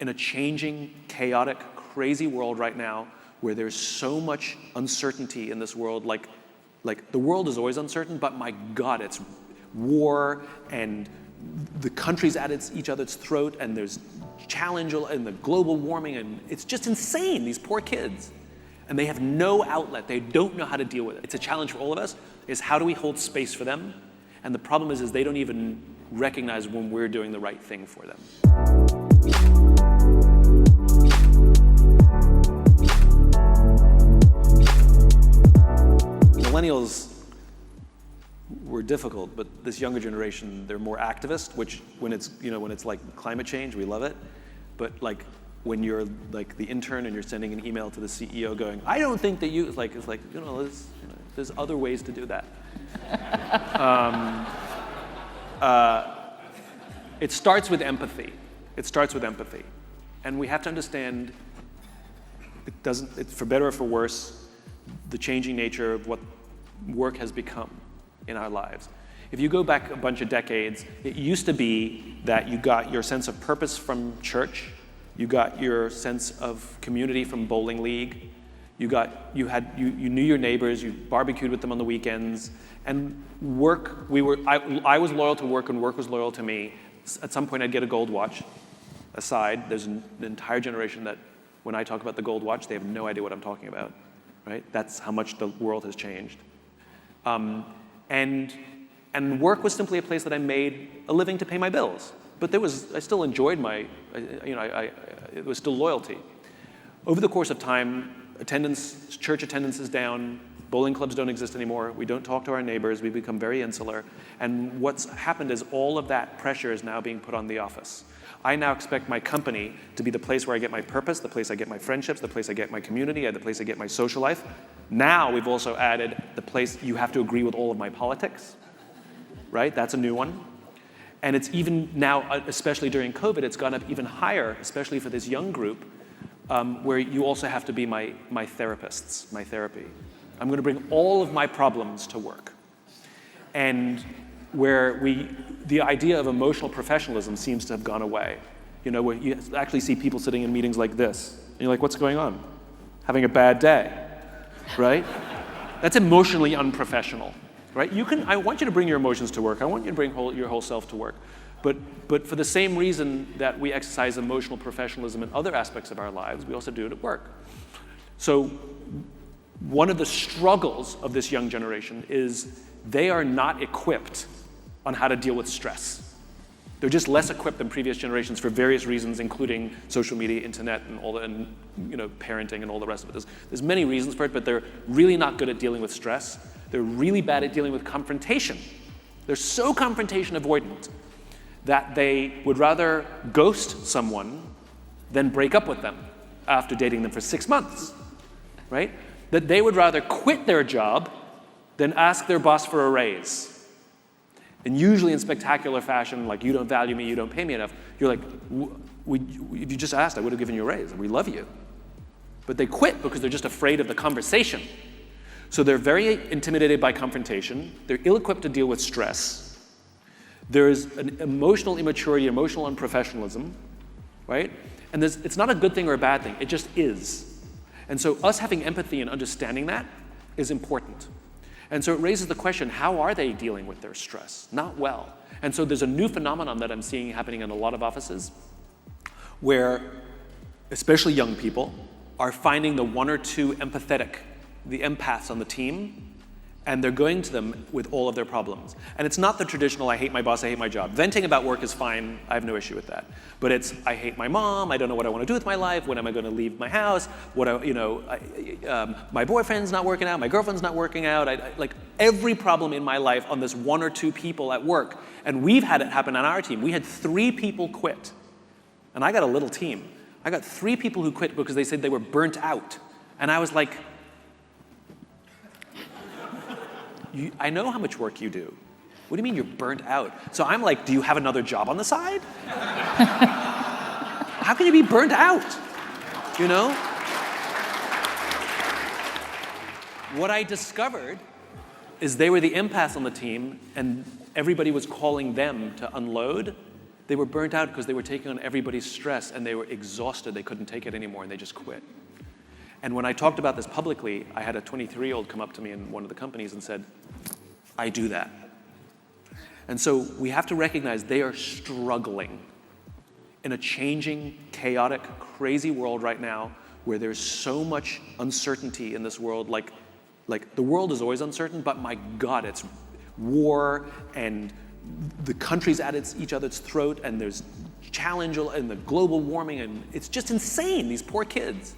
in a changing, chaotic, crazy world right now where there's so much uncertainty in this world. Like the world is always uncertain, but my God, it's war and the countries at each other's throat, and there's challenge and the global warming, and it's just insane, these poor kids. And they have no outlet. They don't know how to deal with it. It's a challenge for all of us, is how do we hold space for them? And the problem is they don't even recognize when we're doing the right thing for them. Millennials were difficult, but this younger generation, they're more activist, which when it's like climate change, we love it. But like when you're like the intern and you're sending an email to the CEO going, I don't think that you, it's like there's other ways to do that. It starts with empathy. And we have to understand it's for better or for worse, the changing nature of what work has become in our lives. If you go back a bunch of decades, it used to be that you got your sense of purpose from church, you got your sense of community from bowling league, you knew your neighbors, you barbecued with them on the weekends, and work, I was loyal to work and work was loyal to me. At some point I'd get a gold watch. Aside, there's an entire generation that when I talk about the gold watch, they have no idea what I'm talking about, right? That's how much the world has changed. And work was simply a place that I made a living to pay my bills. But I still enjoyed it was still loyalty. Over the course of time, church attendance is down, bowling clubs don't exist anymore, we don't talk to our neighbors, we become very insular. And what's happened is all of that pressure is now being put on the office. I now expect my company to be the place where I get my purpose, the place I get my friendships, the place I get my community, the place I get my social life. Now we've also added the place you have to agree with all of my politics, right? That's a new one. And it's even now, especially during COVID, it's gone up even higher, especially for this young group, where you also have to be my therapists, my therapy. I'm going to bring all of my problems to work. And where the idea of emotional professionalism seems to have gone away. Where you actually see people sitting in meetings like this, and you're like, what's going on? Having a bad day, right? That's emotionally unprofessional, right? I want you to bring your emotions to work. I want you to bring your whole self to work. But for the same reason that we exercise emotional professionalism in other aspects of our lives, we also do it at work. So one of the struggles of this young generation is they are not equipped on how to deal with stress. They're just less equipped than previous generations for various reasons, including social media, internet, and parenting and all the rest of it. There's many reasons for it, but they're really not good at dealing with stress. They're really bad at dealing with confrontation. They're so confrontation avoidant that they would rather ghost someone than break up with them after dating them for 6 months, right? That they would rather quit their job than ask their boss for a raise. And usually in spectacular fashion, like, you don't value me, you don't pay me enough, you're like, if you just asked, I would have given you a raise, and we love you. But they quit because they're just afraid of the conversation. So they're very intimidated by confrontation, they're ill-equipped to deal with stress, there's an emotional immaturity, emotional unprofessionalism, right? And it's not a good thing or a bad thing, it just is. And so us having empathy and understanding that is important. And so it raises the question, how are they dealing with their stress? Not well. And so there's a new phenomenon that I'm seeing happening in a lot of offices where, especially young people, are finding the one or two the empaths on the team, and they're going to them with all of their problems. And it's not the traditional, I hate my boss, I hate my job. Venting about work is fine, I have no issue with that. But it's, I hate my mom, I don't know what I want to do with my life, when am I going to leave my house, my boyfriend's not working out, my girlfriend's not working out, like every problem in my life on this one or two people at work. And we've had it happen on our team. We had 3 people quit. And I got a little team. I got 3 people who quit because they said they were burnt out. And I was like, I know how much work you do. What do you mean you're burnt out? So I'm like, do you have another job on the side? How can you be burnt out? What I discovered is they were the empaths on the team, and everybody was calling them to unload. They were burnt out because they were taking on everybody's stress and they were exhausted. They couldn't take it anymore and they just quit. And when I talked about this publicly, I had a 23-year-old come up to me in one of the companies and said, I do that. And so we have to recognize they are struggling in a changing, chaotic, crazy world right now where there's so much uncertainty in this world. Like the world is always uncertain, but my God, it's war and the countries at each other's throat, and there's challenge and the global warming, and it's just insane, these poor kids.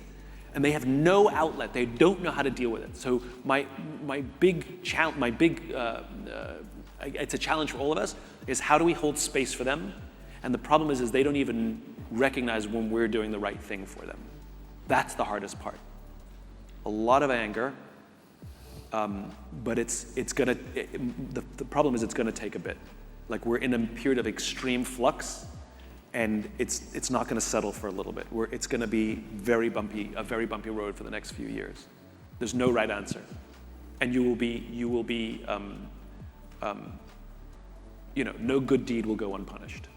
And they have no outlet. They don't know how to deal with it. So it's a challenge for all of us, is how do we hold space for them? And the problem is they don't even recognize when we're doing the right thing for them. That's the hardest part. A lot of anger, but the problem is it's gonna take a bit. Like, we're in a period of extreme flux, and it's not gonna settle for a little bit. It's gonna be a very bumpy road for the next few years. There's no right answer. And no good deed will go unpunished,